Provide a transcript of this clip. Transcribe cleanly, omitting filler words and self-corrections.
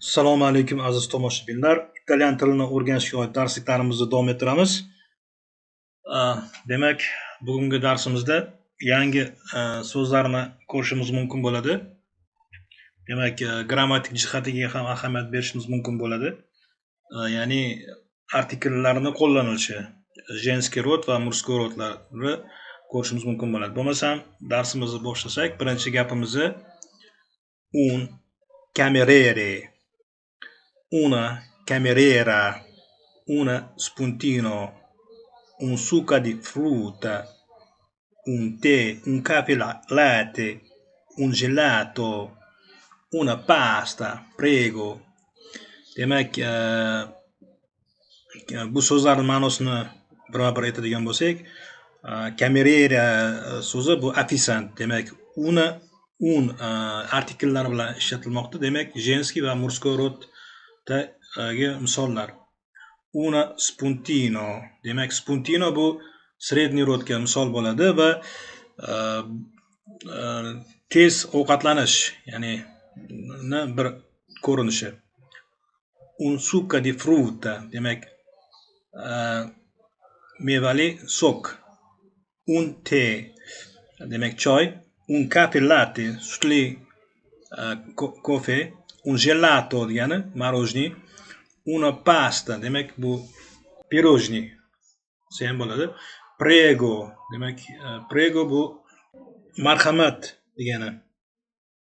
Assalomu alaykum aziz tomoshabinlar. Italyan tilini o'rganishga oid darsliklarimizni davom ettiramiz. Demak, bugungi darsimizda yangi so'zlarni ko'rishimiz mumkin bo'ladi. Demak, grammatik jihatiga ham ahamiyat berishimiz mumkin bo'ladi. Ya'ni artikellarni qo'llanilishi, женский rod va мужской rodlarni ko'rishimiz mumkin bo'ladi. Bo'lmasam, darsimizni boshlasak, birinchi gapimizni un cameriere, una cameriera, una spuntino, un succo di frutta, un tè, un caffè latte, un gelato, una pasta, prego. Demak, bu so'zlarning ma'nosini birma-bir aytadigan bo'lsak, cameriera so'zi bu ofisant. Demak, un artikellar bilan ishlatilmoqda. Demak, женский va мужской roddagi misollar. Una spuntino. Demak, spuntino bu sredniy rodga misol bo'ladi va tez ovqatlanish, ya'ni bir ko'rinishi. Un succo di frutta, demak, mevali sok. Un tè, demak choy. Un caffè latte, sutli kofe. Un gelato degani marojniy. Una pasta, demak bu pirojniy ham bo'ladi. Prego, demak prego bu marhamat degani.